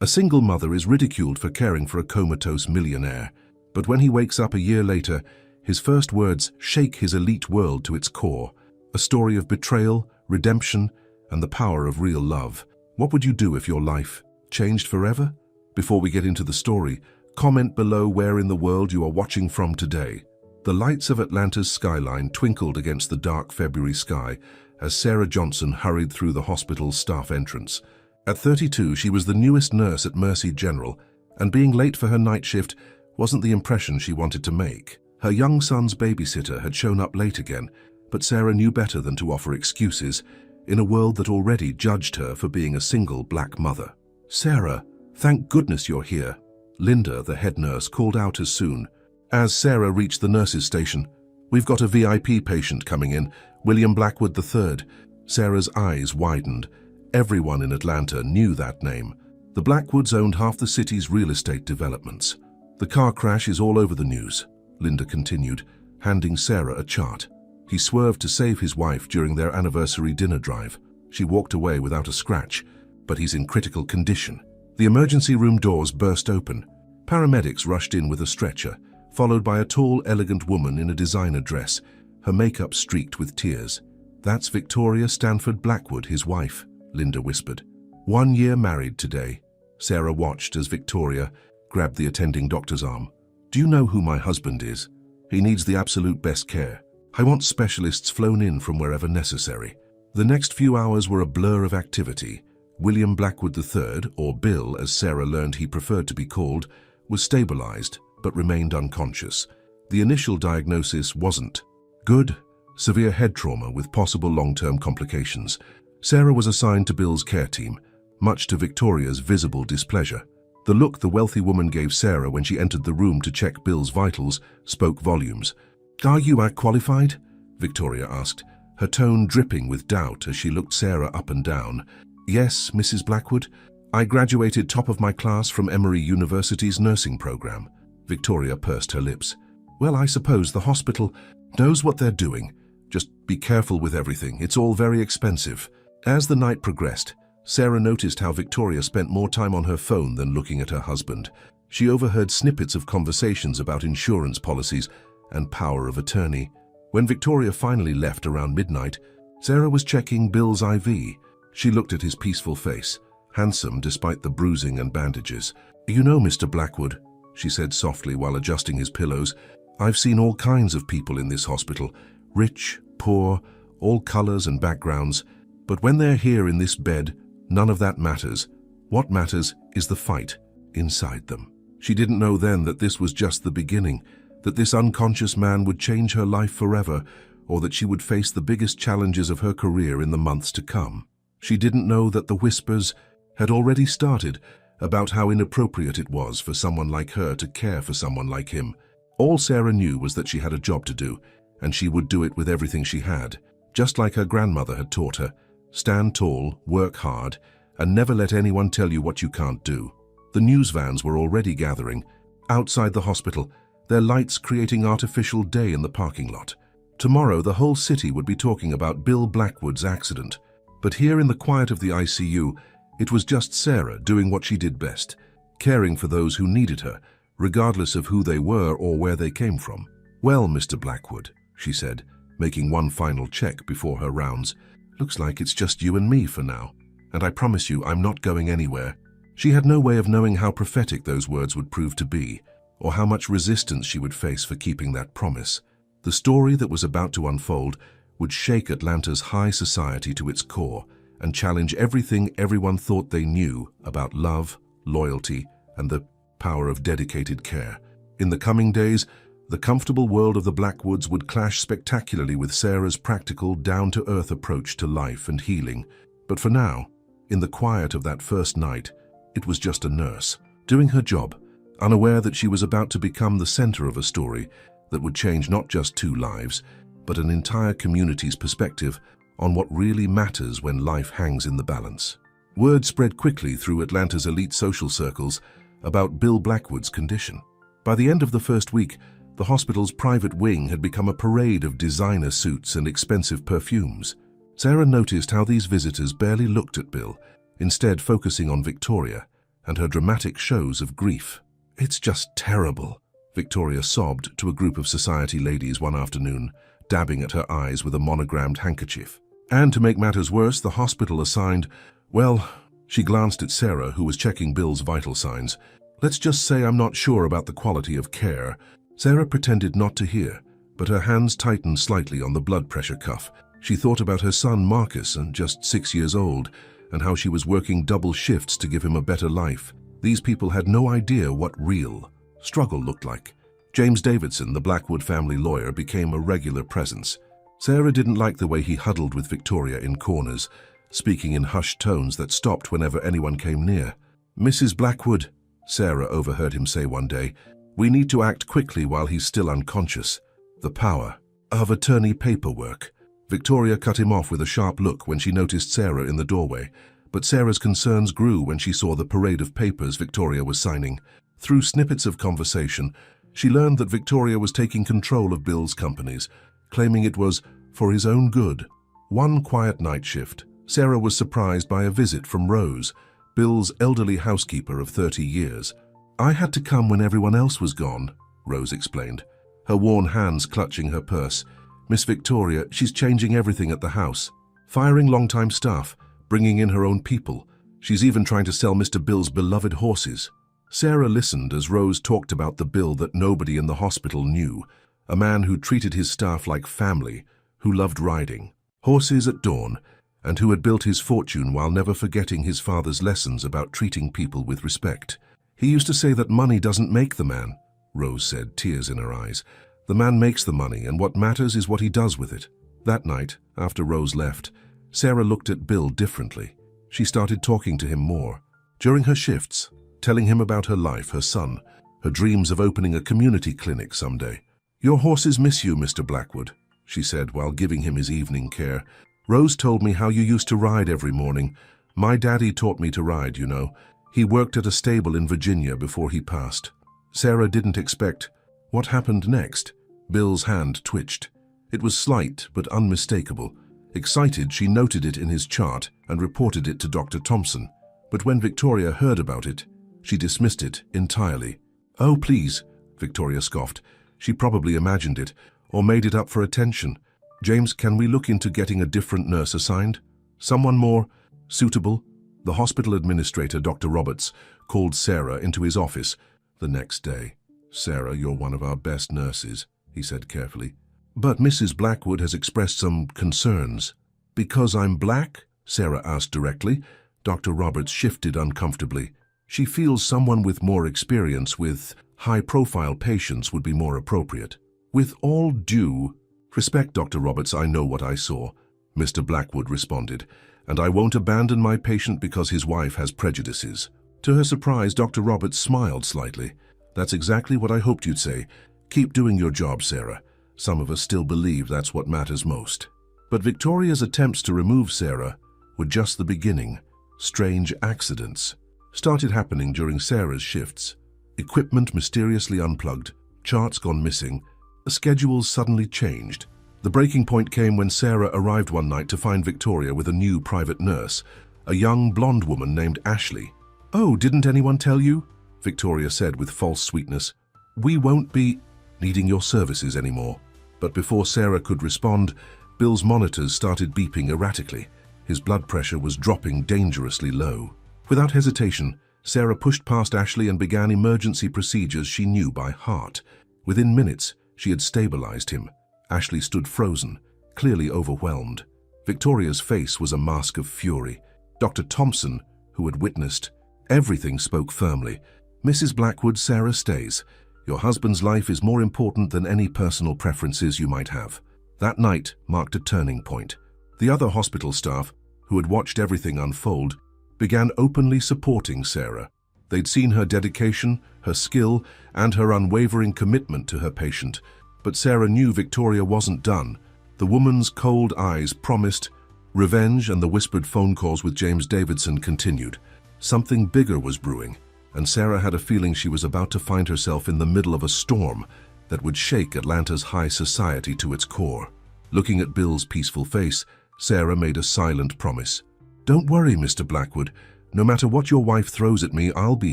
A single mother is ridiculed for caring for a comatose millionaire, but when he wakes up a year later, his first words shake his elite world to its core. A story of betrayal, redemption, and the power of real love. What would you do if your life changed forever? Before we get into the story, comment below where in the world you are watching from today. The lights of Atlanta's skyline twinkled against the dark February sky as Sarah Johnson hurried through the hospital's staff entrance. At 32, she was the newest nurse at Mercy General, and being late for her night shift wasn't the impression she wanted to make. Her young son's babysitter had shown up late again, but Sarah knew better than to offer excuses in a world that already judged her for being a single black mother. "Sarah, thank goodness you're here," Linda, the head nurse, called out as soon. As Sarah reached the nurse's station, "We've got a VIP patient coming in, William Blackwood III. Sarah's eyes widened. Everyone in Atlanta knew that name. The Blackwoods owned half the city's real estate developments. "The car crash is all over the news," Linda continued, handing Sarah a chart. "He swerved to save his wife during their anniversary dinner drive. She walked away without a scratch, but he's in critical condition." The emergency room doors burst open. Paramedics rushed in with a stretcher, followed by a tall, elegant woman in a designer dress, her makeup streaked with tears. "That's Victoria Stanford Blackwood, his wife," Linda whispered. "1 year married today." Sarah watched as Victoria grabbed the attending doctor's arm. "Do you know who my husband is? He needs the absolute best care. I want specialists flown in from wherever necessary." The next few hours were a blur of activity. William Blackwood III, or Bill as Sarah learned he preferred to be called, was stabilized but remained unconscious. The initial diagnosis wasn't good: severe head trauma with possible long-term complications. Sarah was assigned to Bill's care team, much to Victoria's visible displeasure. The look the wealthy woman gave Sarah when she entered the room to check Bill's vitals spoke volumes. "Are you qualified?" Victoria asked, her tone dripping with doubt as she looked Sarah up and down. "Yes, Mrs. Blackwood. I graduated top of my class from Emory University's nursing program." Victoria pursed her lips. "Well, I suppose the hospital knows what they're doing. Just be careful with everything. It's all very expensive." As the night progressed, Sarah noticed how Victoria spent more time on her phone than looking at her husband. She overheard snippets of conversations about insurance policies and power of attorney. When Victoria finally left around midnight, Sarah was checking Bill's IV. She looked at his peaceful face, handsome despite the bruising and bandages. "You know, Mr. Blackwood," she said softly while adjusting his pillows, "I've seen all kinds of people in this hospital, rich, poor, all colors and backgrounds. But when they're here in this bed, none of that matters. What matters is the fight inside them." She didn't know then that this was just the beginning, that this unconscious man would change her life forever, or that she would face the biggest challenges of her career in the months to come. She didn't know that the whispers had already started about how inappropriate it was for someone like her to care for someone like him. All Sarah knew was that she had a job to do, and she would do it with everything she had, just like her grandmother had taught her. Stand tall, work hard, and never let anyone tell you what you can't do. The news vans were already gathering. Outside the hospital, their lights creating artificial day in the parking lot. Tomorrow, the whole city would be talking about Bill Blackwood's accident. But here in the quiet of the ICU, it was just Sarah doing what she did best, caring for those who needed her, regardless of who they were or where they came from. "Well, Mr. Blackwood," she said, making one final check before her rounds, "looks like it's just you and me for now, and I promise you I'm not going anywhere." She had no way of knowing how prophetic those words would prove to be, or how much resistance she would face for keeping that promise. The story that was about to unfold would shake Atlanta's high society to its core and challenge everything everyone thought they knew about love, loyalty, and the power of dedicated care. In the coming days, the comfortable world of the Blackwoods would clash spectacularly with Sarah's practical, down-to-earth approach to life and healing. But for now, in the quiet of that first night, it was just a nurse, doing her job, unaware that she was about to become the center of a story that would change not just 2 lives, but an entire community's perspective on what really matters when life hangs in the balance. Word spread quickly through Atlanta's elite social circles about Bill Blackwood's condition. By the end of the first week, the hospital's private wing had become a parade of designer suits and expensive perfumes. Sarah noticed how these visitors barely looked at Bill, instead focusing on Victoria, and her dramatic shows of grief. "It's just terrible," Victoria sobbed to a group of society ladies one afternoon, dabbing at her eyes with a monogrammed handkerchief. And to make matters worse, the hospital assigned, well, she glanced at Sarah, who was checking Bill's vital signs. "Let's just say I'm not sure about the quality of care." Sarah pretended not to hear, but her hands tightened slightly on the blood pressure cuff. She thought about her son Marcus, and just 6 years old, and how she was working double shifts to give him a better life. These people had no idea what real struggle looked like. James Davidson, the Blackwood family lawyer, became a regular presence. Sarah didn't like the way he huddled with Victoria in corners, speaking in hushed tones that stopped whenever anyone came near. "Mrs. Blackwood," Sarah overheard him say one day, "we need to act quickly while he's still unconscious. The power of attorney paperwork." Victoria cut him off with a sharp look when she noticed Sarah in the doorway, but Sarah's concerns grew when she saw the parade of papers Victoria was signing. Through snippets of conversation, she learned that Victoria was taking control of Bill's companies, claiming it was for his own good. One quiet night shift, Sarah was surprised by a visit from Rose, Bill's elderly housekeeper of 30 years. "I had to come when everyone else was gone," Rose explained, her worn hands clutching her purse. "Miss Victoria, she's changing everything at the house, firing long-time staff, bringing in her own people. She's even trying to sell Mr. Bill's beloved horses." Sarah listened as Rose talked about the Bill that nobody in the hospital knew, a man who treated his staff like family, who loved riding horses at dawn, and who had built his fortune while never forgetting his father's lessons about treating people with respect. "He used to say that money doesn't make the man," Rose said, tears in her eyes. "The man makes the money, and what matters is what he does with it." That night, after Rose left, Sarah looked at Bill differently. She started talking to him more. During her shifts, telling him about her life, her son, her dreams of opening a community clinic someday. "Your horses miss you, Mr. Blackwood," she said while giving him his evening care. "Rose told me how you used to ride every morning. My daddy taught me to ride, you know. He worked at a stable in Virginia before he passed." Sarah didn't expect what happened next. Bill's hand twitched. It was slight but unmistakable. Excited, she noted it in his chart and reported it to Dr. Thompson. But when Victoria heard about it, she dismissed it entirely. "Oh, please," Victoria scoffed. She probably imagined it, or made it up for attention. "James, can we look into getting a different nurse assigned? Someone more suitable?" The hospital administrator, Dr. Roberts, called Sarah into his office the next day. "Sarah, you're one of our best nurses," he said carefully. "But Mrs. Blackwood has expressed some concerns." "Because I'm black?" Sarah asked directly. Dr. Roberts shifted uncomfortably. "She feels someone with more experience with high-profile patients would be more appropriate." "With all due respect, Dr. Roberts, I know what I saw," Mr. Blackwood responded, "and I won't abandon my patient because his wife has prejudices." To her surprise, Dr. Roberts smiled slightly. "That's exactly what I hoped you'd say. Keep doing your job, Sarah. Some of us still believe that's what matters most." But Victoria's attempts to remove Sarah were just the beginning. Strange accidents started happening during Sarah's shifts. Equipment mysteriously unplugged, charts gone missing, schedules suddenly changed. The breaking point came when Sarah arrived one night to find Victoria with a new private nurse, a young blonde woman named Ashley. "Oh, didn't anyone tell you?" Victoria said with false sweetness. "We won't be needing your services anymore." But before Sarah could respond, Bill's monitors started beeping erratically. His blood pressure was dropping dangerously low. Without hesitation, Sarah pushed past Ashley and began emergency procedures she knew by heart. Within minutes, she had stabilized him. Ashley stood frozen, clearly overwhelmed. Victoria's face was a mask of fury. Dr. Thompson, who had witnessed everything, spoke firmly. "Mrs. Blackwood, Sarah stays. Your husband's life is more important than any personal preferences you might have." That night marked a turning point. The other hospital staff, who had watched everything unfold, began openly supporting Sarah. They'd seen her dedication, her skill, and her unwavering commitment to her patient. But Sarah knew Victoria wasn't done. The woman's cold eyes promised revenge, and the whispered phone calls with James Davidson continued. Something bigger was brewing, and Sarah had a feeling she was about to find herself in the middle of a storm that would shake Atlanta's high society to its core. Looking at Bill's peaceful face, Sarah made a silent promise. "Don't worry, Mr. Blackwood. No matter what your wife throws at me, I'll be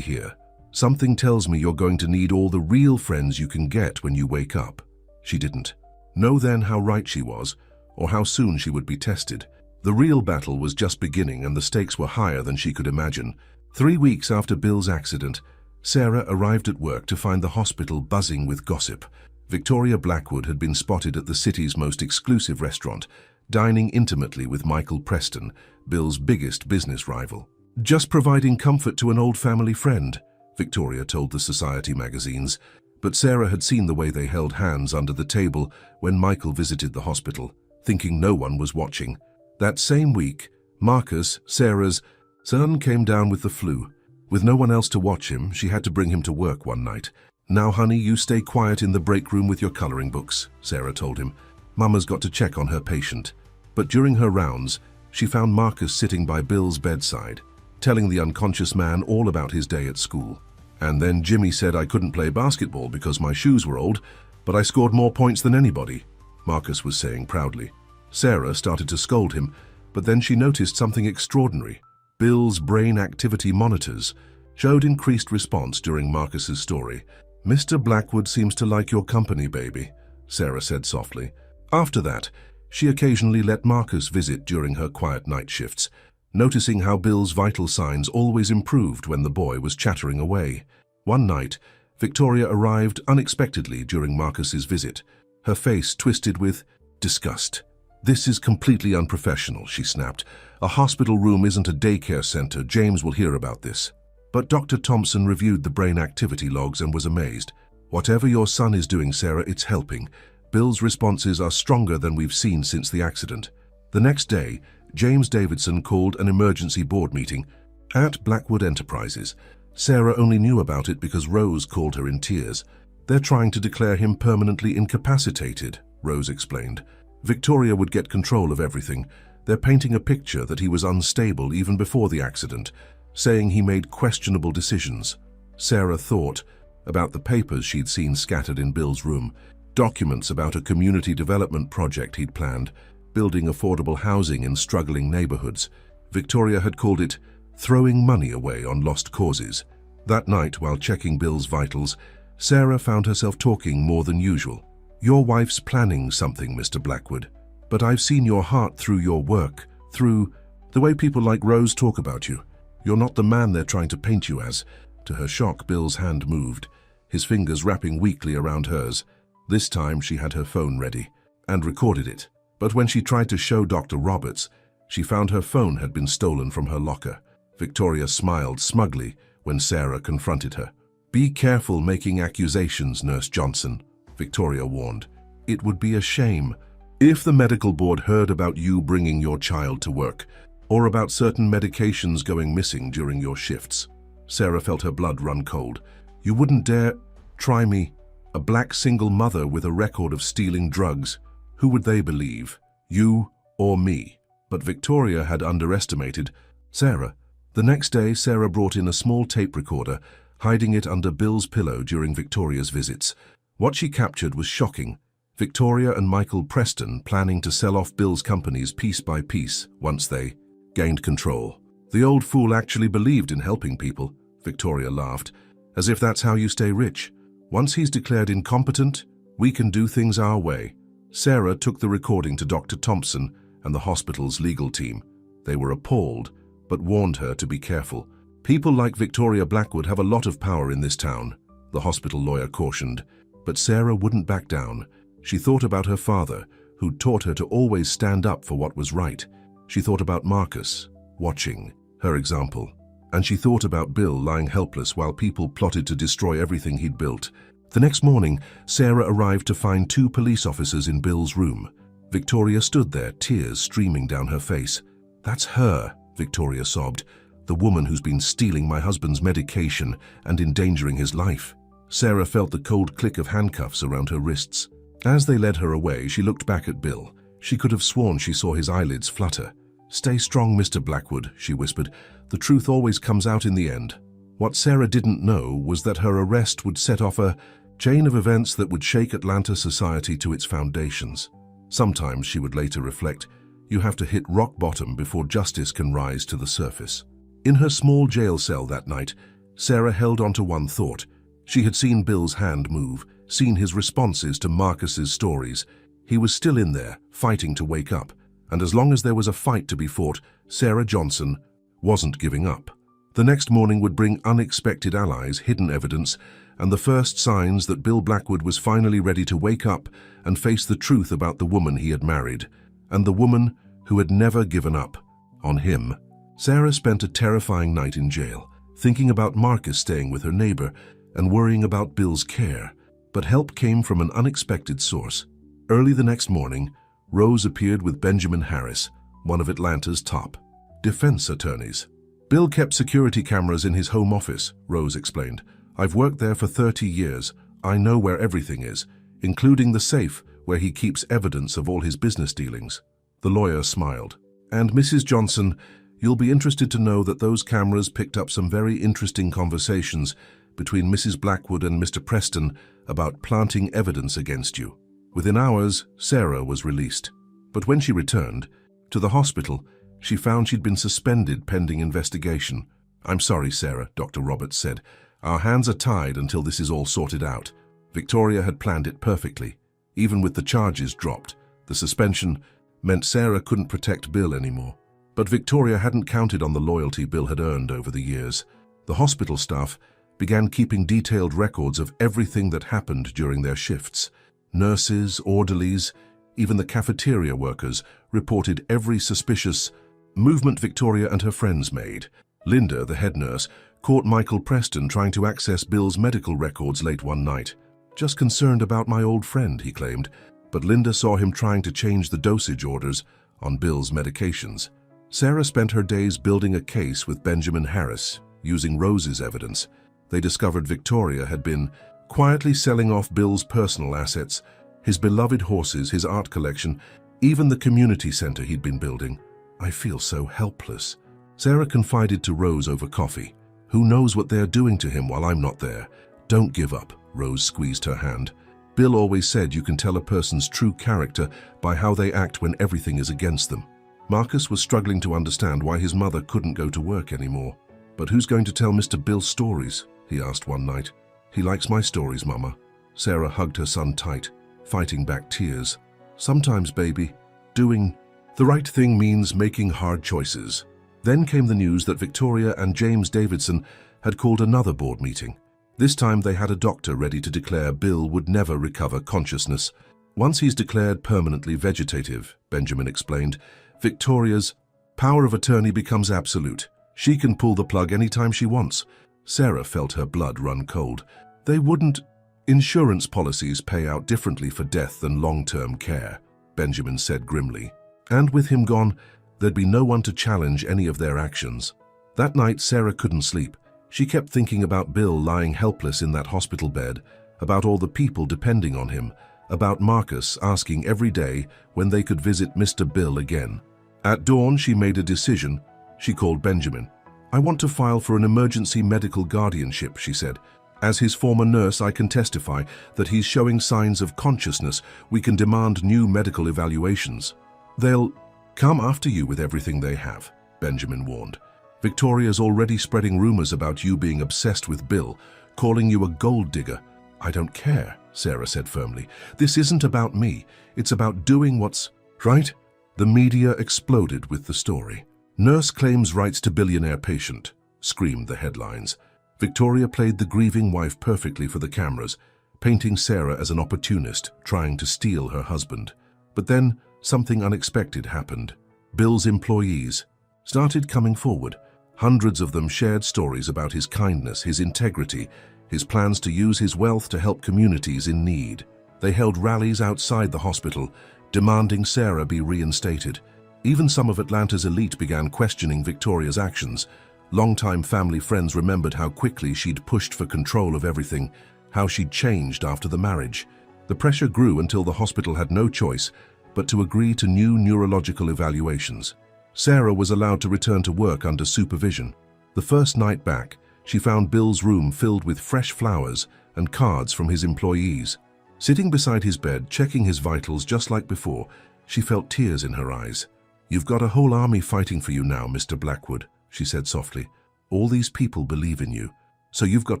here. Something tells me you're going to need all the real friends you can get when you wake up." She didn't. Know then how right she was, or how soon she would be tested. The real battle was just beginning and the stakes were higher than she could imagine. 3 weeks after Bill's accident, Sarah arrived at work to find the hospital buzzing with gossip. Victoria Blackwood had been spotted at the city's most exclusive restaurant, dining intimately with Michael Preston, Bill's biggest business rival. "Just providing comfort to an old family friend," Victoria told the Society magazines, but Sarah had seen the way they held hands under the table when Michael visited the hospital, thinking no one was watching. That same week, Marcus, Sarah's son, came down with the flu. With no one else to watch him, she had to bring him to work one night. "Now, honey, you stay quiet in the break room with your coloring books," Sarah told him. "Mama's got to check on her patient." But during her rounds, she found Marcus sitting by Bill's bedside, telling the unconscious man all about his day at school. "And then Jimmy said I couldn't play basketball because my shoes were old, but I scored more points than anybody," Marcus was saying proudly. Sarah started to scold him, but then she noticed something extraordinary. Bill's brain activity monitors showed increased response during Marcus's story. "Mr. Blackwood seems to like your company, baby," Sarah said softly. After that, she occasionally let Marcus visit during her quiet night shifts, noticing how Bill's vital signs always improved when the boy was chattering away. One night, Victoria arrived unexpectedly during Marcus's visit, her face twisted with disgust. "This is completely unprofessional," she snapped. "A hospital room isn't a daycare center. James will hear about this." But Dr. Thompson reviewed the brain activity logs and was amazed. "Whatever your son is doing, Sarah, it's helping. Bill's responses are stronger than we've seen since the accident." The next day, James Davidson called an emergency board meeting at Blackwood Enterprises. Sarah only knew about it because Rose called her in tears. "They're trying to declare him permanently incapacitated," Rose explained. "Victoria would get control of everything. They're painting a picture that he was unstable even before the accident, saying he made questionable decisions." Sarah thought about the papers she'd seen scattered in Bill's room, documents about a community development project he'd planned, building affordable housing in struggling neighborhoods. Victoria had called it throwing money away on lost causes. That night, while checking Bill's vitals, Sarah found herself talking more than usual. "Your wife's planning something, Mr. Blackwood, but I've seen your heart through your work, through the way people like Rose talk about you. You're not the man they're trying to paint you as." To her shock, Bill's hand moved, his fingers wrapping weakly around hers. This time she had her phone ready and recorded it. But when she tried to show Dr. Roberts, she found her phone had been stolen from her locker. Victoria smiled smugly when Sarah confronted her. "Be careful making accusations, Nurse Johnson," Victoria warned. "It would be a shame if the medical board heard about you bringing your child to work, or about certain medications going missing during your shifts." Sarah felt her blood run cold. "You wouldn't dare try me, a black single mother with a record of stealing drugs. Who would they believe, you or me?" But Victoria had underestimated Sarah. The next day, Sarah brought in a small tape recorder, hiding it under Bill's pillow during Victoria's visits. What she captured was shocking. Victoria and Michael Preston planning to sell off Bill's companies piece by piece once they gained control. "The old fool actually believed in helping people," Victoria laughed, "as if that's how you stay rich. Once he's declared incompetent, we can do things our way." Sarah took the recording to Dr. Thompson and the hospital's legal team. They were appalled, but warned her to be careful. "People like Victoria Blackwood have a lot of power in this town," the hospital lawyer cautioned. But Sarah wouldn't back down. She thought about her father, who'd taught her to always stand up for what was right. She thought about Marcus, watching her example. And she thought about Bill lying helpless while people plotted to destroy everything he'd built. The next morning, Sarah arrived to find 2 police officers in Bill's room. Victoria stood there, tears streaming down her face. "That's her," Victoria sobbed, "the woman who's been stealing my husband's medication and endangering his life." Sarah felt the cold click of handcuffs around her wrists. As they led her away, she looked back at Bill. She could have sworn she saw his eyelids flutter. "Stay strong, Mr. Blackwood," she whispered. "The truth always comes out in the end." What Sarah didn't know was that her arrest would set off a chain of events that would shake Atlanta society to its foundations. Sometimes, she would later reflect, you have to hit rock bottom before justice can rise to the surface. In her small jail cell that night, Sarah held on to one thought. She had seen Bill's hand move, seen his responses to Marcus's stories. He was still in there, fighting to wake up. And as long as there was a fight to be fought, Sarah Johnson wasn't giving up. The next morning would bring unexpected allies, hidden evidence, and the first signs that Bill Blackwood was finally ready to wake up and face the truth about the woman he had married, and the woman who had never given up on him. Sarah spent a terrifying night in jail, thinking about Marcus staying with her neighbor and worrying about Bill's care. But help came from an unexpected source. Early the next morning, Rose appeared with Benjamin Harris, one of Atlanta's top defense attorneys. Bill kept security cameras in his home office, Rose explained. I've worked there for 30 years. I know where everything is, including the safe where he keeps evidence of all his business dealings. The lawyer smiled. And Mrs. Johnson, you'll be interested to know that those cameras picked up some very interesting conversations between Mrs. Blackwood and Mr. Preston about planting evidence against you. Within hours, Sarah was released. But when she returned to the hospital, she found she'd been suspended pending investigation. I'm sorry, Sarah, Dr. Roberts said. Our hands are tied until this is all sorted out. Victoria had planned it perfectly. Even with the charges dropped, the suspension meant Sarah couldn't protect Bill anymore. But Victoria hadn't counted on the loyalty Bill had earned over the years. The hospital staff began keeping detailed records of everything that happened during their shifts. Nurses, orderlies, even the cafeteria workers reported every suspicious movement Victoria and her friends made. Linda, the head nurse, caught Michael Preston trying to access Bill's medical records late one night. Just concerned about my old friend, he claimed, but Linda saw him trying to change the dosage orders on Bill's medications. Sarah spent her days building a case with Benjamin Harris, using Rose's evidence. They discovered Victoria had been quietly selling off Bill's personal assets, his beloved horses, his art collection, even the community center he'd been building. I feel so helpless. Sarah confided to Rose over coffee. Who knows what they're doing to him while I'm not there? Don't give up, Rose squeezed her hand. Bill always said you can tell a person's true character by how they act when everything is against them. Marcus was struggling to understand why his mother couldn't go to work anymore. But who's going to tell Mr. Bill's stories? He asked one night. He likes my stories, Mama. Sarah hugged her son tight, fighting back tears. Sometimes, baby, doing the right thing means making hard choices. Then came the news that Victoria and James Davidson had called another board meeting. This time they had a doctor ready to declare Bill would never recover consciousness. Once he's declared permanently vegetative, Benjamin explained, Victoria's power of attorney becomes absolute. She can pull the plug anytime she wants. Sarah felt her blood run cold. They wouldn't. Insurance policies pay out differently for death than long-term care, Benjamin said grimly. And with him gone, there'd be no one to challenge any of their actions. That night, Sarah couldn't sleep. She kept thinking about Bill lying helpless in that hospital bed, about all the people depending on him, about Marcus asking every day when they could visit Mr. Bill again. At dawn, she made a decision. She called Benjamin. I want to file for an emergency medical guardianship, she said. As his former nurse, I can testify that he's showing signs of consciousness. We can demand new medical evaluations. They'll come after you with everything they have, Benjamin warned. Victoria's already spreading rumors about you being obsessed with Bill, calling you a gold digger. I don't care, Sarah said firmly. This isn't about me. It's about doing what's right. The media exploded with the story. Nurse claims rights to billionaire patient, screamed the headlines. Victoria played the grieving wife perfectly for the cameras, painting Sarah as an opportunist trying to steal her husband. But then something unexpected happened. Bill's employees started coming forward. Hundreds of them shared stories about his kindness, his integrity, his plans to use his wealth to help communities in need. They held rallies outside the hospital, demanding Sarah be reinstated. Even some of Atlanta's elite began questioning Victoria's actions. Longtime family friends remembered how quickly she'd pushed for control of everything, how she'd changed after the marriage. The pressure grew until the hospital had no choice but to agree to new neurological evaluations. Sarah was allowed to return to work under supervision. The first night back, she found Bill's room filled with fresh flowers and cards from his employees. Sitting beside his bed, checking his vitals just like before, she felt tears in her eyes. You've got a whole army fighting for you now, Mr. Blackwood, she said softly. All these people believe in you, so you've got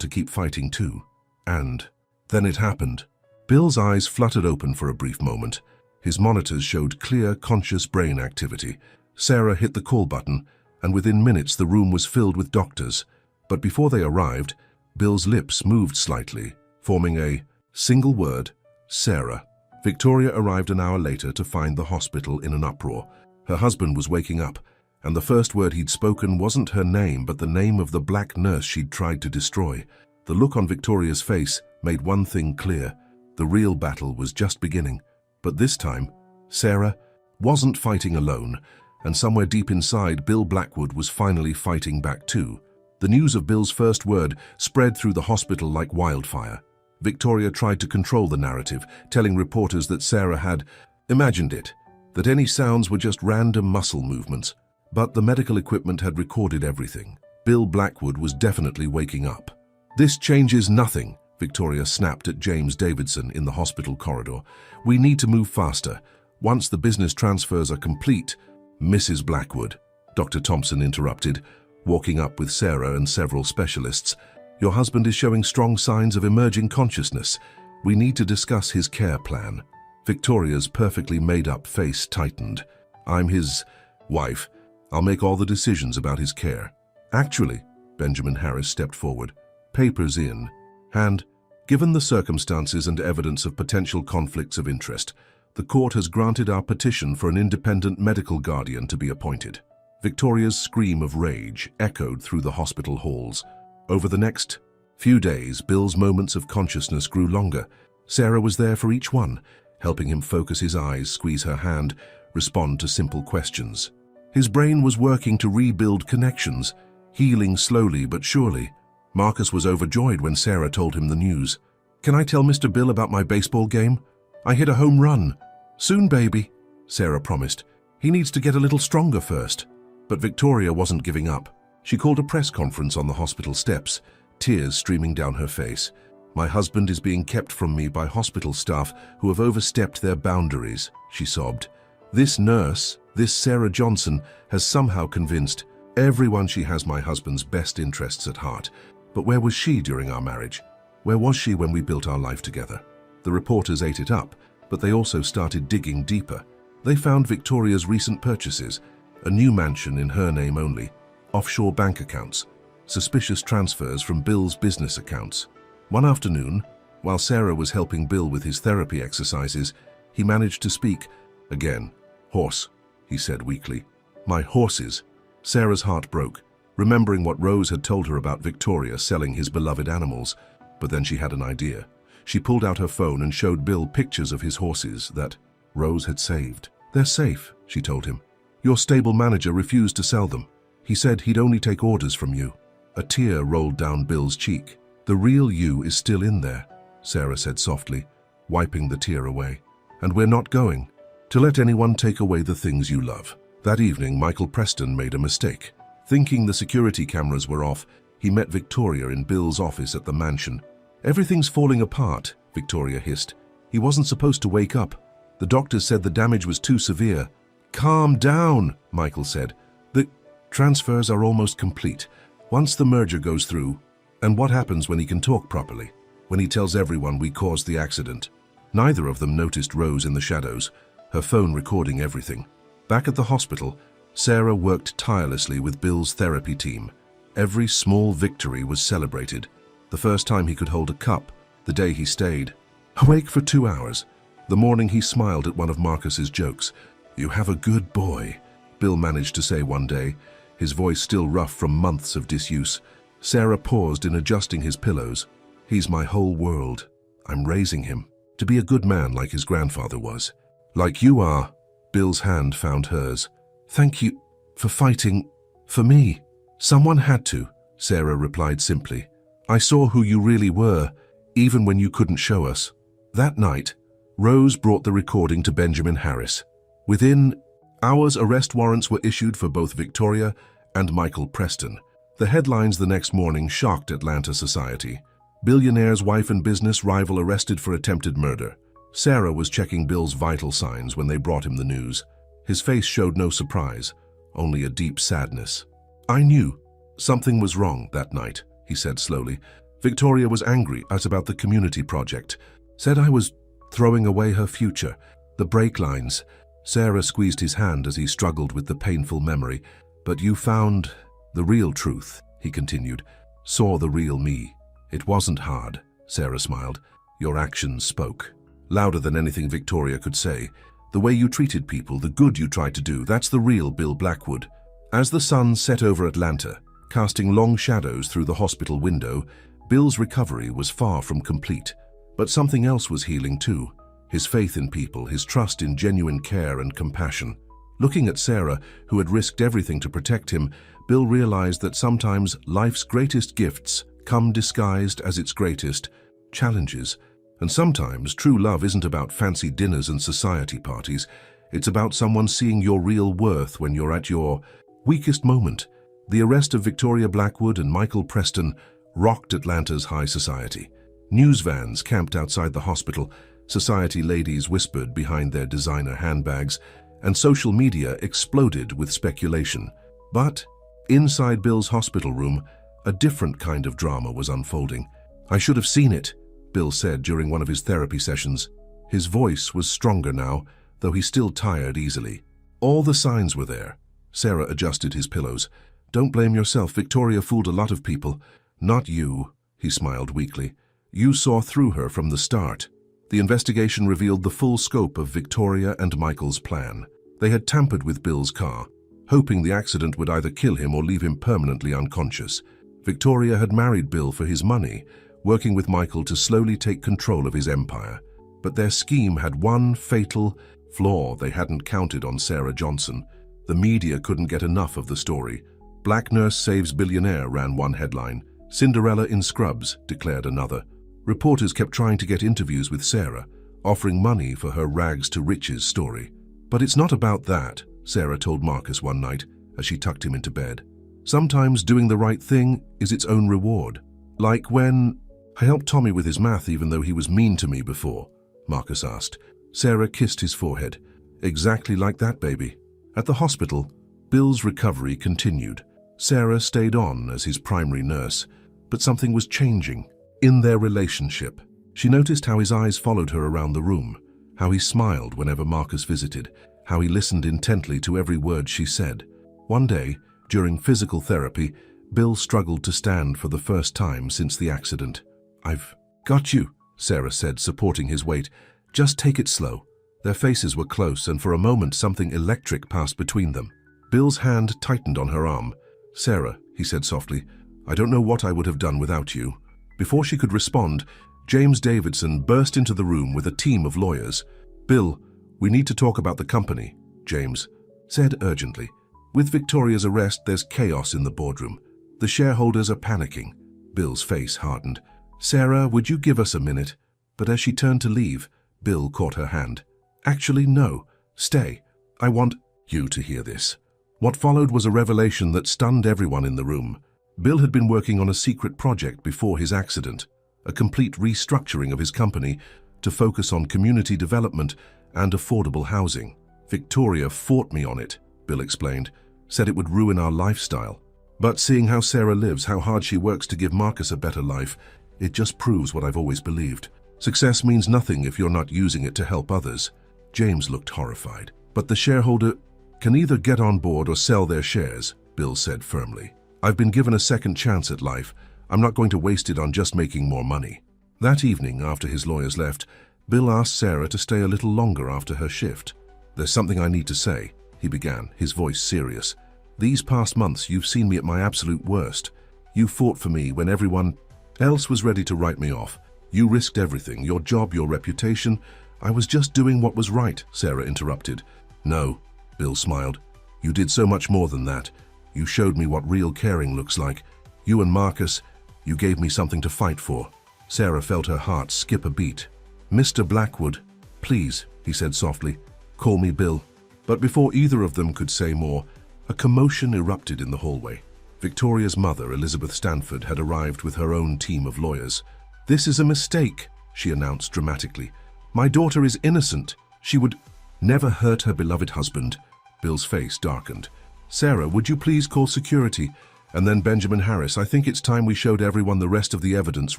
to keep fighting too. And then it happened. Bill's eyes fluttered open for a brief moment. His monitors showed clear, conscious brain activity. Sarah hit the call button, and within minutes the room was filled with doctors. But before they arrived, Bill's lips moved slightly, forming a single word: Sarah. Victoria arrived an hour later to find the hospital in an uproar. Her husband was waking up, and the first word he'd spoken wasn't her name, but the name of the black nurse she'd tried to destroy. The look on Victoria's face made one thing clear: the real battle was just beginning. But this time, Sarah wasn't fighting alone, and somewhere deep inside, Bill Blackwood was finally fighting back too. The news of Bill's first word spread through the hospital like wildfire. Victoria tried to control the narrative, telling reporters that Sarah had imagined it, that any sounds were just random muscle movements. But the medical equipment had recorded everything. Bill Blackwood was definitely waking up. "This changes nothing," Victoria snapped at James Davidson in the hospital corridor. "We need to move faster. Once the business transfers are complete—" "Mrs. Blackwood," Dr. Thompson interrupted, walking up with Sarah and several specialists. "Your husband is showing strong signs of emerging consciousness. We need to discuss his care plan." Victoria's perfectly made-up face tightened. "I'm his wife. I'll make all the decisions about his care." "Actually," Benjamin Harris stepped forward, "papers in hand. Given the circumstances and evidence of potential conflicts of interest, the court has granted our petition for an independent medical guardian to be appointed." Victoria's scream of rage echoed through the hospital halls. Over the next few days, Bill's moments of consciousness grew longer. Sarah was there for each one, helping him focus his eyes, squeeze her hand, respond to simple questions. His brain was working to rebuild connections, healing slowly but surely. Marcus was overjoyed when Sarah told him the news. "Can I tell Mr. Bill about my baseball game? I hit a home run." "Soon, baby," Sarah promised. "He needs to get a little stronger first." But Victoria wasn't giving up. She called a press conference on the hospital steps, tears streaming down her face. "My husband is being kept from me by hospital staff who have overstepped their boundaries," she sobbed. "This nurse, this Sarah Johnson, has somehow convinced everyone she has my husband's best interests at heart. But where was she during our marriage? Where was she when we built our life together?" The reporters ate it up, but they also started digging deeper. They found Victoria's recent purchases, a new mansion in her name only, offshore bank accounts, suspicious transfers from Bill's business accounts. One afternoon, while Sarah was helping Bill with his therapy exercises, he managed to speak again. "Horse," he said weakly. "My horses." Sarah's heart broke, remembering what Rose had told her about Victoria selling his beloved animals. But then she had an idea. She pulled out her phone and showed Bill pictures of his horses that Rose had saved. "They're safe," she told him. "Your stable manager refused to sell them. He said he'd only take orders from you." A tear rolled down Bill's cheek. "The real you is still in there," Sarah said softly, wiping the tear away. "And we're not going to let anyone take away the things you love." That evening, Michael Preston made a mistake. Thinking the security cameras were off, he met Victoria in Bill's office at the mansion. "Everything's falling apart," Victoria hissed. "He wasn't supposed to wake up. The doctors said the damage was too severe." "Calm down," Michael said. "The transfers are almost complete. Once the merger goes through, and what happens when he can talk properly? When he tells everyone we caused the accident?" Neither of them noticed Rose in the shadows, her phone recording everything. Back at the hospital, Sarah worked tirelessly with Bill's therapy team. Every small victory was celebrated. The first time he could hold a cup, the day he stayed awake for 2 hours. The morning he smiled at one of Marcus's jokes. "You have a good boy," Bill managed to say one day, his voice still rough from months of disuse. Sarah paused in adjusting his pillows. "He's my whole world. I'm raising him to be a good man like his grandfather was." "Like you are." Bill's hand found hers. "Thank you for fighting for me." "Someone had to," Sarah replied simply. "I saw who you really were, even when you couldn't show us." That night, Rose brought the recording to Benjamin Harris. Within hours, arrest warrants were issued for both Victoria and Michael Preston. The headlines the next morning shocked Atlanta society. Billionaire's wife and business rival arrested for attempted murder. Sarah was checking Bill's vital signs when they brought him the news. His face showed no surprise, only a deep sadness. I knew something was wrong that night, he said slowly. Victoria was angry about the community project, said I was throwing away her future. The brake lines. Sarah squeezed his hand as he struggled with the painful memory. But you found the real truth, he continued. Saw the real me. It wasn't hard, Sarah smiled. Your actions spoke. Louder than anything Victoria could say. The way you treated people, the good you tried to do, that's the real Bill Blackwood. As the sun set over Atlanta, casting long shadows through the hospital window, Bill's recovery was far from complete. But something else was healing too. His faith in people, his trust in genuine care and compassion. Looking at Sarah, who had risked everything to protect him, Bill realized that sometimes life's greatest gifts come disguised as its greatest challenges. And sometimes true love isn't about fancy dinners and society parties. It's about someone seeing your real worth when you're at your weakest moment. The arrest of Victoria Blackwood and Michael Preston rocked Atlanta's high society. News vans camped outside the hospital, society ladies whispered behind their designer handbags, and social media exploded with speculation. But inside Bill's hospital room, a different kind of drama was unfolding. I should have seen it, Bill said during one of his therapy sessions. His voice was stronger now, though he still tired easily. All the signs were there. Sarah adjusted his pillows. Don't blame yourself. Victoria fooled a lot of people. Not you, he smiled weakly. You saw through her from the start. The investigation revealed the full scope of Victoria and Michael's plan. They had tampered with Bill's car, hoping the accident would either kill him or leave him permanently unconscious. Victoria had married Bill for his money, working with Michael to slowly take control of his empire. But their scheme had one fatal flaw. They hadn't counted on Sarah Johnson. The media couldn't get enough of the story. Black nurse saves billionaire, ran one headline. Cinderella in scrubs, declared another. Reporters kept trying to get interviews with Sarah, offering money for her rags to riches story. But it's not about that, Sarah told Marcus one night as she tucked him into bed. Sometimes doing the right thing is its own reward. Like when I helped Tommy with his math even though he was mean to me before, Marcus asked. Sarah kissed his forehead. Exactly like that, baby. At the hospital, Bill's recovery continued. Sarah stayed on as his primary nurse, but something was changing. In their relationship, she noticed how his eyes followed her around the room, how he smiled whenever Marcus visited, how he listened intently to every word she said. One day, during physical therapy, Bill struggled to stand for the first time since the accident. I've got you, Sarah said, supporting his weight. Just take it slow. Their faces were close, and for a moment something electric passed between them. Bill's hand tightened on her arm. Sarah, he said softly, I don't know what I would have done without you. Before she could respond, James Davidson burst into the room with a team of lawyers. Bill, we need to talk about the company, James said urgently. With Victoria's arrest, there's chaos in the boardroom. The shareholders are panicking. Bill's face hardened. Sarah, would you give us a minute? But as she turned to leave, Bill caught her hand. Actually, no. Stay. I want you to hear this. What followed was a revelation that stunned everyone in the room. Bill had been working on a secret project before his accident, a complete restructuring of his company to focus on community development and affordable housing. Victoria fought me on it, Bill explained, said it would ruin our lifestyle. But seeing how Sarah lives, how hard she works to give Marcus a better life, it just proves what I've always believed. Success means nothing if you're not using it to help others. James looked horrified. But the shareholder can either get on board or sell their shares, Bill said firmly. I've been given a second chance at life. I'm not going to waste it on just making more money. That evening, after his lawyers left, Bill asked Sarah to stay a little longer after her shift. There's something I need to say, he began, his voice serious. These past months, you've seen me at my absolute worst. You fought for me when everyone else was ready to write me off. You risked everything, your job, your reputation. I was just doing what was right, Sarah interrupted. No, Bill smiled. You did so much more than that. You showed me what real caring looks like. You and Marcus, you gave me something to fight for. Sarah felt her heart skip a beat. Mr. Blackwood, please, he said softly, call me Bill. But before either of them could say more, a commotion erupted in the hallway. Victoria's mother, Elizabeth Stanford, had arrived with her own team of lawyers. This is a mistake, she announced dramatically. My daughter is innocent. She would never hurt her beloved husband. Bill's face darkened. Sarah, would you please call security? And then Benjamin Harris, I think it's time we showed everyone the rest of the evidence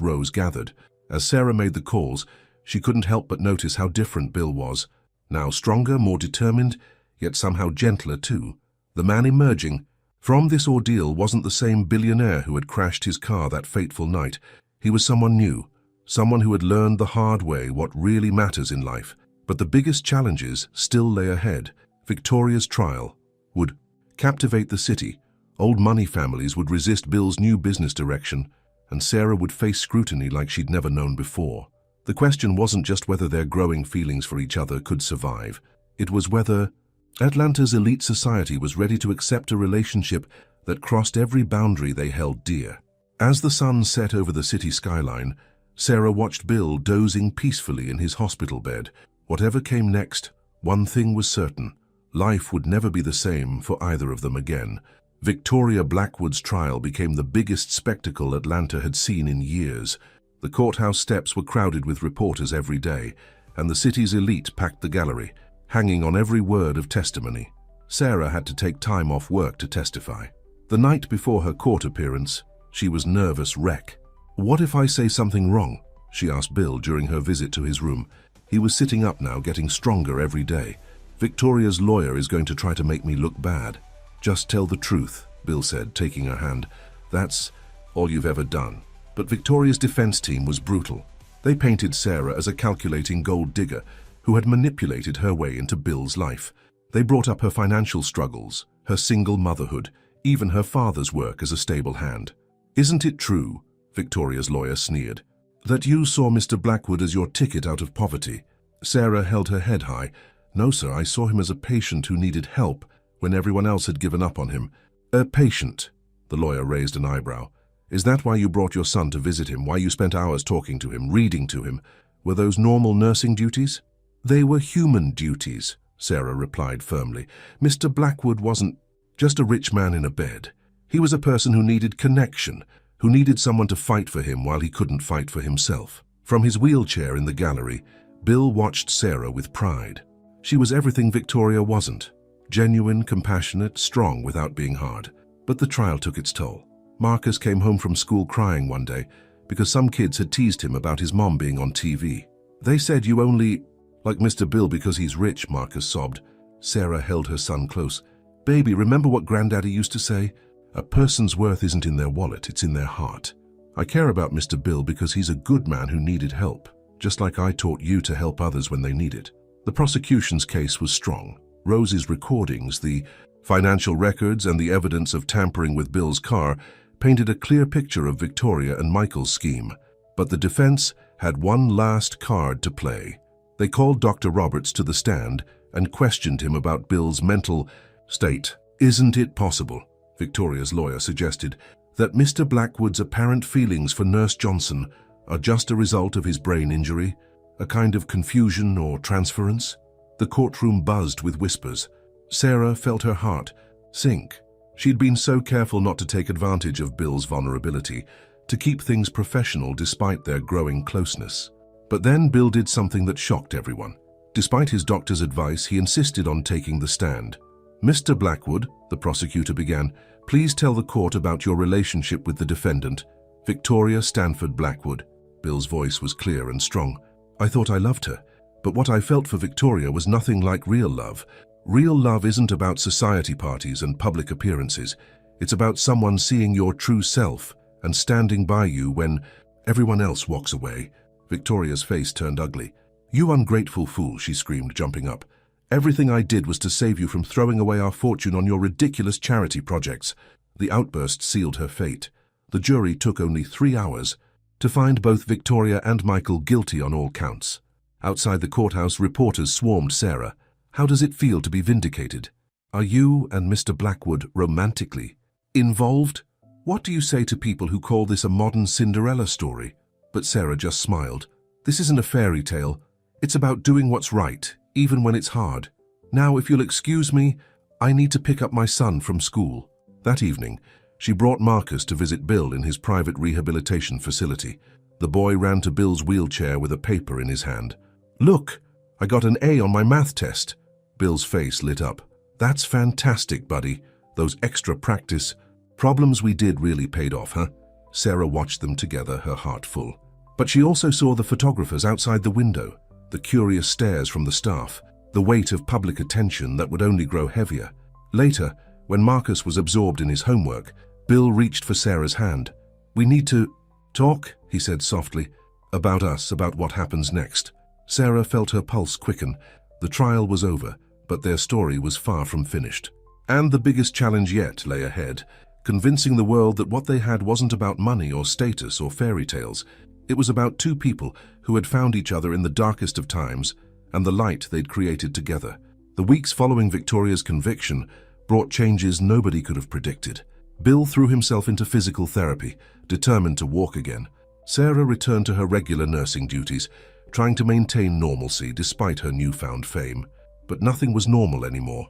Rose gathered. As Sarah made the calls, she couldn't help but notice how different Bill was. Now stronger, more determined, yet somehow gentler too. The man emerging from this ordeal wasn't the same billionaire who had crashed his car that fateful night. He was someone new, someone who had learned the hard way what really matters in life. But the biggest challenges still lay ahead. Victoria's trial would captivate the city. Old money families would resist Bill's new business direction, and Sarah would face scrutiny like she'd never known before. The question wasn't just whether their growing feelings for each other could survive. It was whether Atlanta's elite society was ready to accept a relationship that crossed every boundary they held dear. As the sun set over the city skyline, Sarah watched Bill dozing peacefully in his hospital bed. Whatever came next, one thing was certain. Life would never be the same for either of them again. Victoria Blackwood's trial became the biggest spectacle Atlanta had seen in years. The courthouse steps were crowded with reporters every day, and the city's elite packed the gallery, hanging on every word of testimony. Sarah had to take time off work to testify. The night before her court appearance, she was nervous wreck. "What if I say something wrong?" she asked Bill during her visit to his room. He was sitting up now, getting stronger every day. "Victoria's lawyer is going to try to make me look bad." "Just tell the truth," Bill said, taking her hand. "That's all you've ever done." But Victoria's defense team was brutal. They painted Sarah as a calculating gold digger who had manipulated her way into Bill's life. They brought up her financial struggles, her single motherhood, even her father's work as a stable hand. "Isn't it true," Victoria's lawyer sneered, "that you saw Mr. Blackwood as your ticket out of poverty?" Sarah held her head high. "No, sir, I saw him as a patient who needed help when everyone else had given up on him." "A patient?" The lawyer raised an eyebrow. "Is that why you brought your son to visit him, why you spent hours talking to him, reading to him? Were those normal nursing duties?" "They were human duties," Sarah replied firmly. "Mr. Blackwood wasn't just a rich man in a bed. He was a person who needed connection, who needed someone to fight for him while he couldn't fight for himself." From his wheelchair in the gallery, Bill watched Sarah with pride. She was everything Victoria wasn't. Genuine, compassionate, strong without being hard. But the trial took its toll. Marcus came home from school crying one day because some kids had teased him about his mom being on TV. "They said you only like Mr. Bill because he's rich," Marcus sobbed. Sarah held her son close. "Baby, remember what Granddaddy used to say? A person's worth isn't in their wallet, it's in their heart. I care about Mr. Bill because he's a good man who needed help, just like I taught you to help others when they need it." The prosecution's case was strong. Rose's recordings, the financial records, and the evidence of tampering with Bill's car painted a clear picture of Victoria and Michael's scheme. But the defense had one last card to play. They called Dr. Roberts to the stand and questioned him about Bill's mental state. "Isn't it possible," Victoria's lawyer suggested, "that Mr. Blackwood's apparent feelings for Nurse Johnson are just a result of his brain injury, a kind of confusion or transference?" The courtroom buzzed with whispers. Sarah felt her heart sink. She'd been so careful not to take advantage of Bill's vulnerability, to keep things professional despite their growing closeness. But then Bill did something that shocked everyone. Despite his doctor's advice, he insisted on taking the stand. "Mr. Blackwood," the prosecutor began, "please tell the court about your relationship with the defendant, Victoria Stanford Blackwood." Bill's voice was clear and strong. "I thought I loved her, but what I felt for Victoria was nothing like real love. Real love isn't about society parties and public appearances. It's about someone seeing your true self and standing by you when everyone else walks away." Victoria's face turned ugly. "You ungrateful fool," she screamed, jumping up. "Everything I did was to save you from throwing away our fortune on your ridiculous charity projects." The outburst sealed her fate. The jury took only 3 hours to find both Victoria and Michael guilty on all counts. Outside the courthouse, reporters swarmed Sarah. "How does it feel to be vindicated? Are you and Mr. Blackwood romantically involved? What do you say to people who call this a modern Cinderella story?" But Sarah just smiled. "This isn't a fairy tale. It's about doing what's right, even when it's hard. Now, if you'll excuse me, I need to pick up my son from school." That evening, she brought Marcus to visit Bill in his private rehabilitation facility. The boy ran to Bill's wheelchair with a paper in his hand. "Look, I got an A on my math test." Bill's face lit up. "That's fantastic, buddy." Those extra practice problems we did really paid off, huh? Sarah watched them together, her heart full. But she also saw the photographers outside the window, the curious stares from the staff, the weight of public attention that would only grow heavier. Later, when Marcus was absorbed in his homework, Bill reached for Sarah's hand. "We need to talk," he said softly, "about us, about what happens next." Sarah felt her pulse quicken. The trial was over, but their story was far from finished. And the biggest challenge yet lay ahead, convincing the world that what they had wasn't about money or status or fairy tales. It was about two people who had found each other in the darkest of times and the light they'd created together. The weeks following Victoria's conviction brought changes nobody could have predicted. Bill threw himself into physical therapy, determined to walk again. Sarah returned to her regular nursing duties, trying to maintain normalcy despite her newfound fame. But nothing was normal anymore.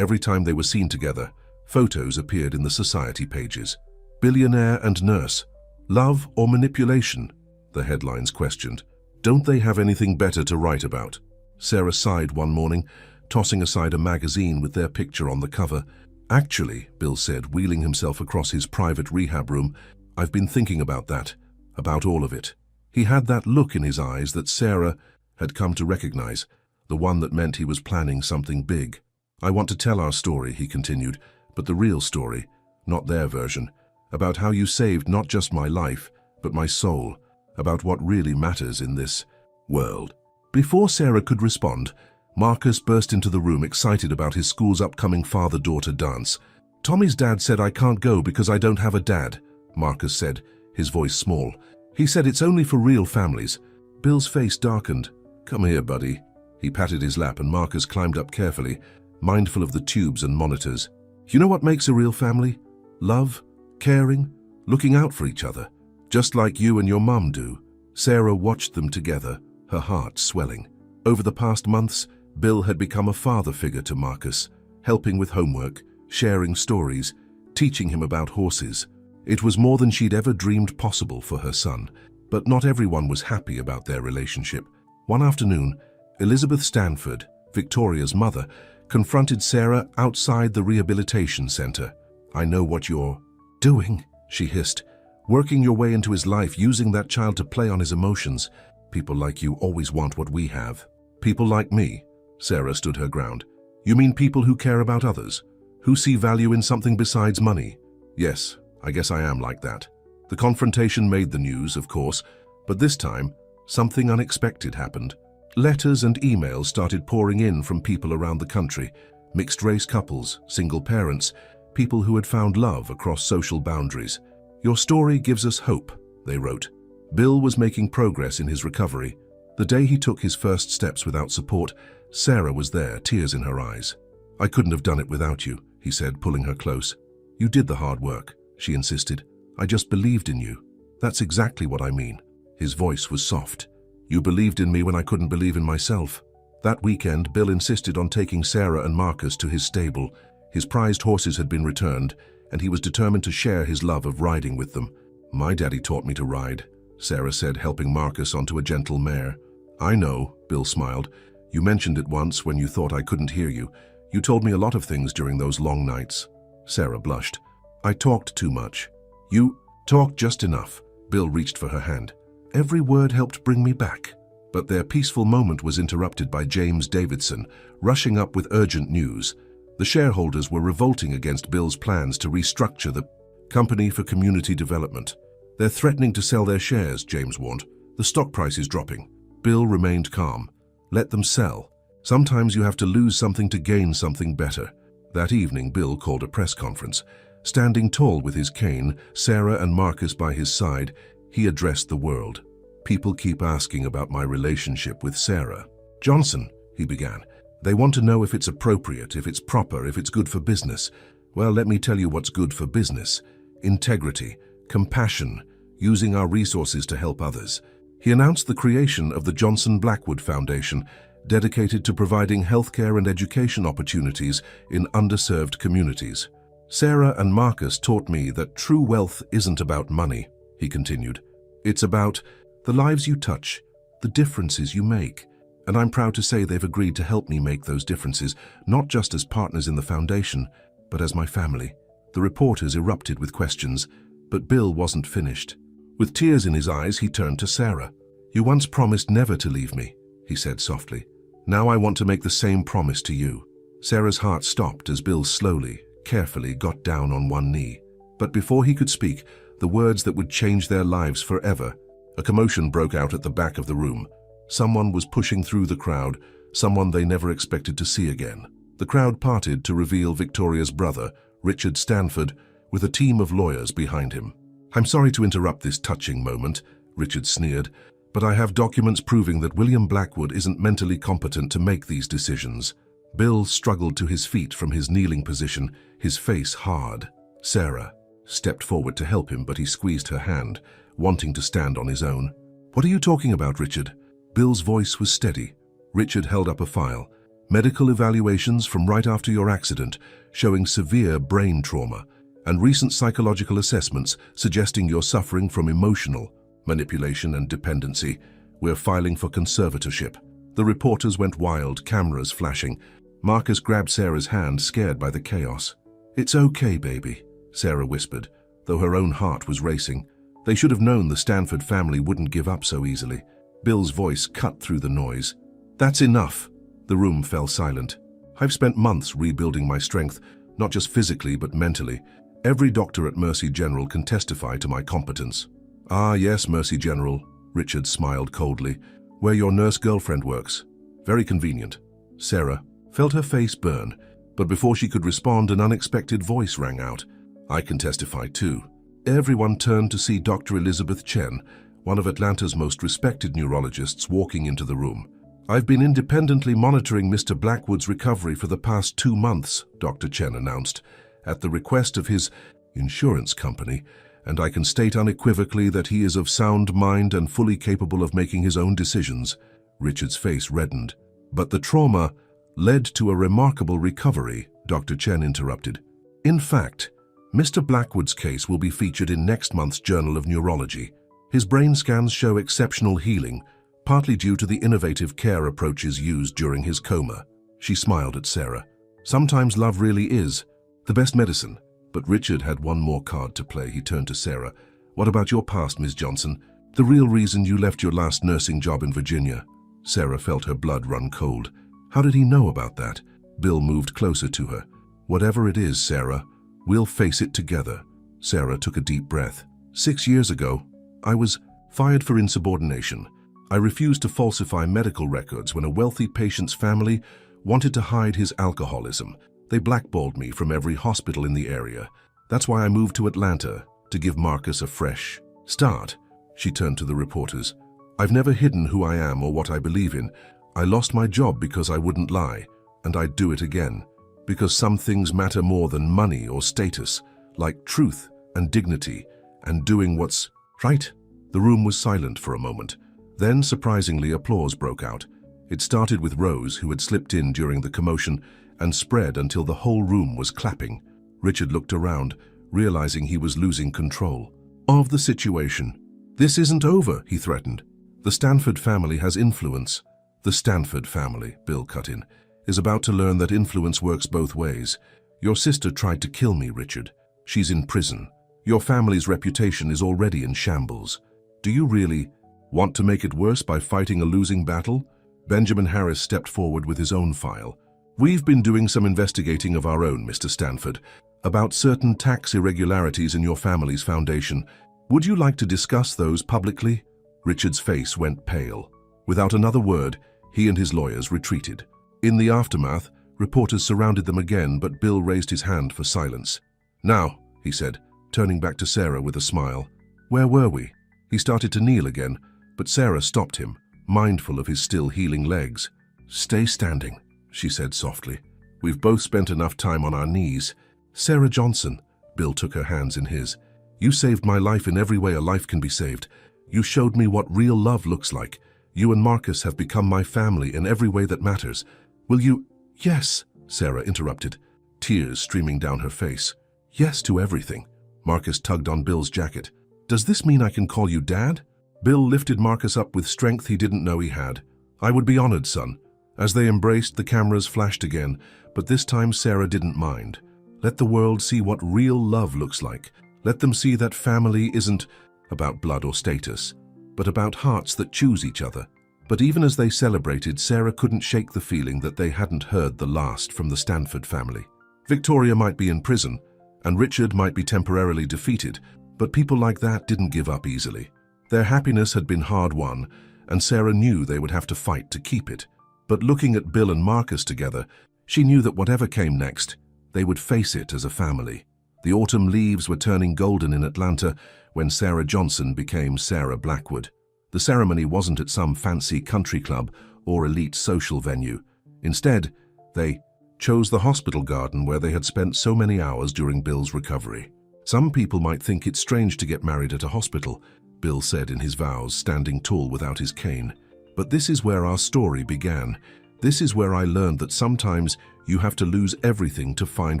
Every time they were seen together, photos appeared in the society pages. "Billionaire and nurse. Love or manipulation?" the headlines questioned. "Don't they have anything better to write about?" Sarah sighed one morning, tossing aside a magazine with their picture on the cover. "Actually," Bill said, wheeling himself across his private rehab room, "I've been thinking about that, about all of it." He had that look in his eyes that Sarah had come to recognize, the one that meant he was planning something big. "I want to tell our story," he continued, "but the real story, not their version, about how you saved not just my life, but my soul, about what really matters in this world." Before Sarah could respond, Marcus burst into the room excited about his school's upcoming father-daughter dance. "Tommy's dad said I can't go because I don't have a dad," Marcus said, his voice small. "He said it's only for real families." Bill's face darkened. "Come here, buddy." He patted his lap and Marcus climbed up carefully, mindful of the tubes and monitors. "You know what makes a real family? Love, caring, looking out for each other, just like you and your mum do." Sarah watched them together, her heart swelling. Over the past months, Bill had become a father figure to Marcus, helping with homework, sharing stories, teaching him about horses. It was more than she'd ever dreamed possible for her son, but not everyone was happy about their relationship. One afternoon, Elizabeth Stanford, Victoria's mother, confronted Sarah outside the rehabilitation center. "I know what you're doing," she hissed, "working your way into his life, using that child to play on his emotions. People like you always want what we have." "People like me?" Sarah stood her ground. "You mean people who care about others, who see value in something besides money?" "Yes, I guess I am like that." The confrontation made the news, of course, but this time, something unexpected happened. Letters and emails started pouring in from people around the country, mixed-race couples, single parents, people who had found love across social boundaries. "Your story gives us hope," they wrote. Bill was making progress in his recovery. The day he took his first steps without support, Sarah was there, tears in her eyes. "I couldn't have done it without you," he said, pulling her close. "You did the hard work," she insisted. "I just believed in you." "That's exactly what I mean." His voice was soft. "You believed in me when I couldn't believe in myself." That weekend, Bill insisted on taking Sarah and Marcus to his stable. His prized horses had been returned, and he was determined to share his love of riding with them. "My daddy taught me to ride," Sarah said, helping Marcus onto a gentle mare. "I know," Bill smiled. "You mentioned it once when you thought I couldn't hear you. You told me a lot of things during those long nights." Sarah blushed. "I talked too much." "You talked just enough." Bill reached for her hand. "Every word helped bring me back." But their peaceful moment was interrupted by James Davidson, rushing up with urgent news. The shareholders were revolting against Bill's plans to restructure the company for community development. "They're threatening to sell their shares," James warned. "The stock price is dropping." Bill remained calm. "Let them sell. Sometimes you have to lose something to gain something better." That evening, Bill called a press conference. Standing tall with his cane, Sarah and Marcus by his side, he addressed the world. "People keep asking about my relationship with Sarah Johnson," he began. "They want to know if it's appropriate, if it's proper, if it's good for business. Well, let me tell you what's good for business. Integrity, compassion, using our resources to help others." He announced the creation of the Johnson Blackwood Foundation, dedicated to providing healthcare and education opportunities in underserved communities. "Sarah and Marcus taught me that true wealth isn't about money," he continued. "It's about the lives you touch, the differences you make. And I'm proud to say they've agreed to help me make those differences, not just as partners in the foundation, but as my family. The reporters erupted with questions, but Bill wasn't finished. With tears in his eyes, he turned to Sarah. "You once promised never to leave me," he said softly. "Now I want to make the same promise to you." Sarah's heart stopped as Bill slowly, carefully got down on one knee. But before he could speak, the words that would change their lives forever, a commotion broke out at the back of the room. Someone was pushing through the crowd, someone they never expected to see again. The crowd parted to reveal Victoria's brother, Richard Stanford, with a team of lawyers behind him. "I'm sorry to interrupt this touching moment," Richard sneered, "but I have documents proving that William Blackwood isn't mentally competent to make these decisions." Bill struggled to his feet from his kneeling position, his face hard. Sarah stepped forward to help him, but he squeezed her hand, wanting to stand on his own. "What are you talking about, Richard?" Bill's voice was steady. Richard held up a file. "Medical evaluations from right after your accident showing severe brain trauma, and recent psychological assessments suggesting you're suffering from emotional manipulation and dependency. We're filing for conservatorship." The reporters went wild, cameras flashing. Marcus grabbed Sarah's hand, scared by the chaos. "It's okay, baby," Sarah whispered, though her own heart was racing. They should have known the Stanford family wouldn't give up so easily. Bill's voice cut through the noise. "That's enough." The room fell silent. "I've spent months rebuilding my strength, not just physically but mentally. Every doctor at Mercy General can testify to my competence." "Ah, yes, Mercy General," Richard smiled coldly, "where your nurse girlfriend works. Very convenient." Sarah felt her face burn, but before she could respond, an unexpected voice rang out. "I can testify too." Everyone turned to see Dr. Elizabeth Chen, one of Atlanta's most respected neurologists, walking into the room. "I've been independently monitoring Mr. Blackwood's recovery for the past 2 months, Dr. Chen announced, at the request of his insurance company, and I can state unequivocally that he is of sound mind and fully capable of making his own decisions." Richard's face reddened. "But the trauma led to a remarkable recovery," Dr. Chen interrupted. "In fact, Mr. Blackwood's case will be featured in next month's Journal of Neurology. His brain scans show exceptional healing, partly due to the innovative care approaches used during his coma." She smiled at Sarah. "Sometimes love really is the best medicine." But Richard had one more card to play. He turned to Sarah. "What about your past, Ms. Johnson? The real reason you left your last nursing job in Virginia?" Sarah felt her blood run cold. "How did he know about that?" Bill moved closer to her. "Whatever it is, Sarah, we'll face it together." Sarah took a deep breath. 6 years ago, I was fired for insubordination. I refused to falsify medical records when a wealthy patient's family wanted to hide his alcoholism. They blackballed me from every hospital in the area. That's why I moved to Atlanta, to give Marcus a fresh start." She turned to the reporters. "I've never hidden who I am or what I believe in. I lost my job because I wouldn't lie, and I'd do it again. Because some things matter more than money or status, like truth and dignity, and doing what's right." The room was silent for a moment. Then, surprisingly, applause broke out. It started with Rose, who had slipped in during the commotion, and spread until the whole room was clapping. Richard looked around, realizing he was losing control of the situation. "This isn't over," he threatened. "The Stanford family has influence." "The Stanford family," Bill cut in, "is about to learn that influence works both ways. Your sister tried to kill me, Richard. She's in prison. Your family's reputation is already in shambles. Do you really want to make it worse by fighting a losing battle?" Benjamin Harris stepped forward with his own file. "We've been doing some investigating of our own, Mr. Stanford, about certain tax irregularities in your family's foundation. Would you like to discuss those publicly?" Richard's face went pale. Without another word, he and his lawyers retreated. In the aftermath, reporters surrounded them again, but Bill raised his hand for silence. "Now," he said, turning back to Sarah with a smile, "where were we?" He started to kneel again, but Sarah stopped him, mindful of his still healing legs. "Stay standing," she said softly. "We've both spent enough time on our knees." "Sarah Johnson," Bill took her hands in his, "you saved my life in every way a life can be saved. You showed me what real love looks like. You and Marcus have become my family in every way that matters. Will you—" "Yes," Sarah interrupted, tears streaming down her face. "Yes to everything." Marcus tugged on Bill's jacket. "Does this mean I can call you Dad?" Bill lifted Marcus up with strength he didn't know he had. "I would be honored, son." As they embraced, the cameras flashed again, but this time Sarah didn't mind. Let the world see what real love looks like. Let them see that family isn't about blood or status, but about hearts that choose each other. But even as they celebrated, Sarah couldn't shake the feeling that they hadn't heard the last from the Stanford family. Victoria might be in prison, and Richard might be temporarily defeated, but people like that didn't give up easily. Their happiness had been hard-won, and Sarah knew they would have to fight to keep it. But looking at Bill and Marcus together, she knew that whatever came next, they would face it as a family. The autumn leaves were turning golden in Atlanta when Sarah Johnson became Sarah Blackwood. The ceremony wasn't at some fancy country club or elite social venue. Instead, they chose the hospital garden where they had spent so many hours during Bill's recovery. Some people might think it's strange to get married at a hospital, Bill said in his vows, standing tall without his cane. But this is where our story began. This is where I learned that sometimes you have to lose everything to find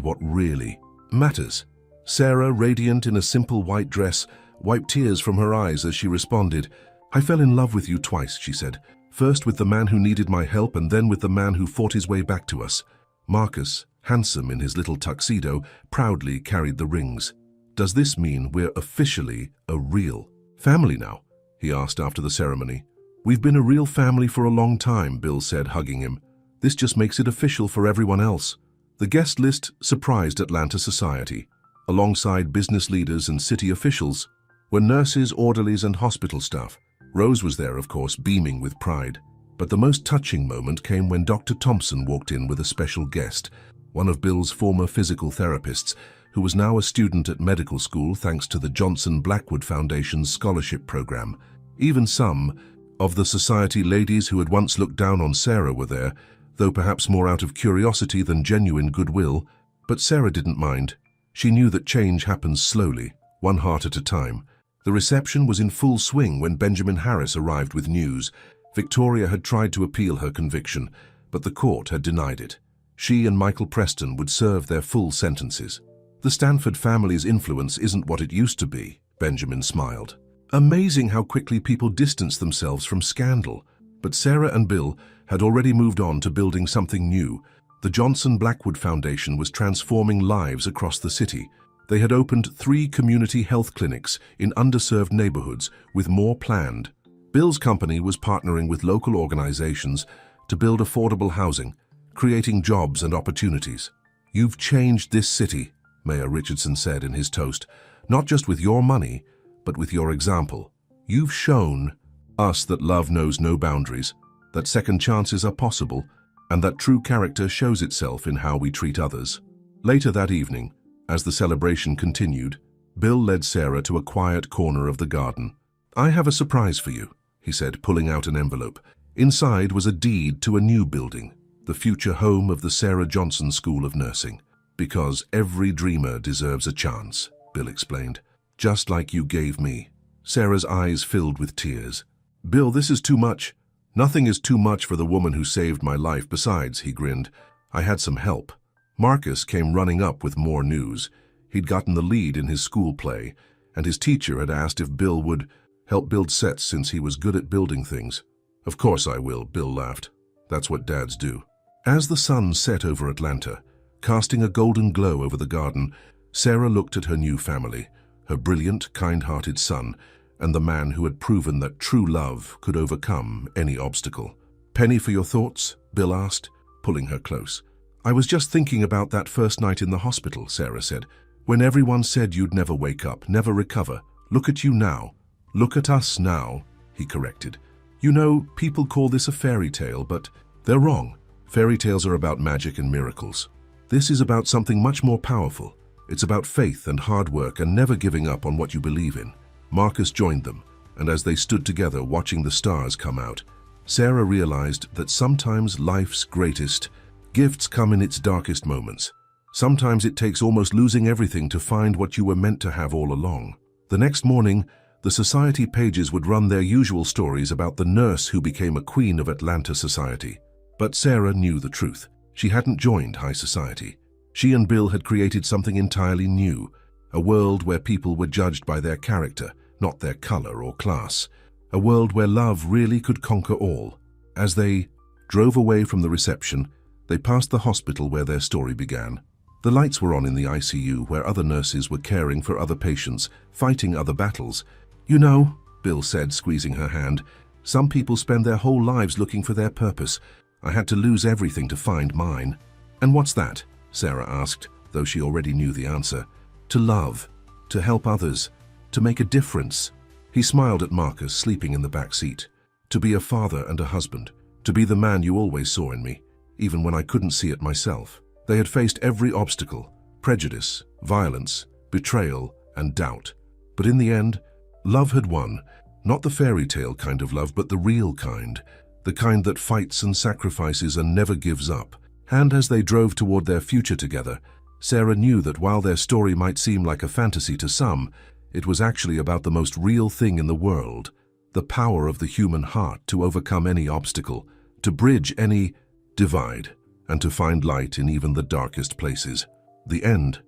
what really matters. Sarah, radiant in a simple white dress, wiped tears from her eyes as she responded. I fell in love with you twice, she said. First with the man who needed my help, and then with the man who fought his way back to us. Marcus, handsome in his little tuxedo, proudly carried the rings. Does this mean we're officially a real family now? He asked after the ceremony. We've been a real family for a long time, Bill said, hugging him. This just makes it official for everyone else. The guest list surprised Atlanta society. Alongside business leaders and city officials were nurses, orderlies, and hospital staff. Rose was there, of course, beaming with pride. But the most touching moment came when Dr. Thompson walked in with a special guest, one of Bill's former physical therapists, who was now a student at medical school thanks to the Johnson Blackwood Foundation's scholarship program. Even some of the society ladies who had once looked down on Sarah were there, though perhaps more out of curiosity than genuine goodwill. But Sarah didn't mind. She knew that change happens slowly, one heart at a time. The reception was in full swing when Benjamin Harris arrived with news. Victoria had tried to appeal her conviction, but the court had denied it. She and Michael Preston would serve their full sentences. The Stanford family's influence isn't what it used to be, Benjamin smiled. Amazing how quickly people distance themselves from scandal. But Sarah and Bill had already moved on to building something new. The Johnson Blackwood Foundation was transforming lives across the city. They had opened 3 community health clinics in underserved neighborhoods, with more planned. Bill's company was partnering with local organizations to build affordable housing, creating jobs and opportunities. You've changed this city, Mayor Richardson said in his toast, not just with your money, but with your example. You've shown us that love knows no boundaries, that second chances are possible, and that true character shows itself in how we treat others. Later that evening, as the celebration continued, Bill led Sarah to a quiet corner of the garden. I have a surprise for you, he said, pulling out an envelope. Inside was a deed to a new building, the future home of the Sarah Johnson School of Nursing. Because every dreamer deserves a chance, Bill explained. Just like you gave me. Sarah's eyes filled with tears. Bill, this is too much. Nothing is too much for the woman who saved my life. Besides, he grinned, I had some help. Marcus came running up with more news. He'd gotten the lead in his school play, and his teacher had asked if Bill would help build sets since he was good at building things. Of course I will, Bill laughed. That's what dads do. As the sun set over Atlanta, casting a golden glow over the garden, Sarah looked at her new family, her brilliant, kind-hearted son, and the man who had proven that true love could overcome any obstacle. Penny for your thoughts? Bill asked, pulling her close. I was just thinking about that first night in the hospital, Sarah said, when everyone said you'd never wake up, never recover. Look at you now. Look at us now, he corrected. You know, people call this a fairy tale, but they're wrong. Fairy tales are about magic and miracles. This is about something much more powerful. It's about faith and hard work and never giving up on what you believe in. Marcus joined them, and as they stood together watching the stars come out, Sarah realized that sometimes life's greatest gifts come in its darkest moments. Sometimes it takes almost losing everything to find what you were meant to have all along. The next morning, the society pages would run their usual stories about the nurse who became a queen of Atlanta society. But Sarah knew the truth. She hadn't joined high society. She and Bill had created something entirely new, a world where people were judged by their character, not their color or class. A world where love really could conquer all. As they drove away from the reception, they passed the hospital where their story began. The lights were on in the ICU where other nurses were caring for other patients, fighting other battles. "You know," Bill said, squeezing her hand, "some people spend their whole lives looking for their purpose. I had to lose everything to find mine." "And what's that?" Sarah asked, though she already knew the answer. "To love, to help others, to make a difference." He smiled at Marcus, sleeping in the back seat. "To be a father and a husband, to be the man you always saw in me, even when I couldn't see it myself." They had faced every obstacle: prejudice, violence, betrayal, and doubt. But in the end, love had won. Not the fairy tale kind of love, but the real kind. The kind that fights and sacrifices and never gives up. And as they drove toward their future together, Sarah knew that while their story might seem like a fantasy to some, it was actually about the most real thing in the world: the power of the human heart to overcome any obstacle, to bridge any divide, and to find light in even the darkest places. The end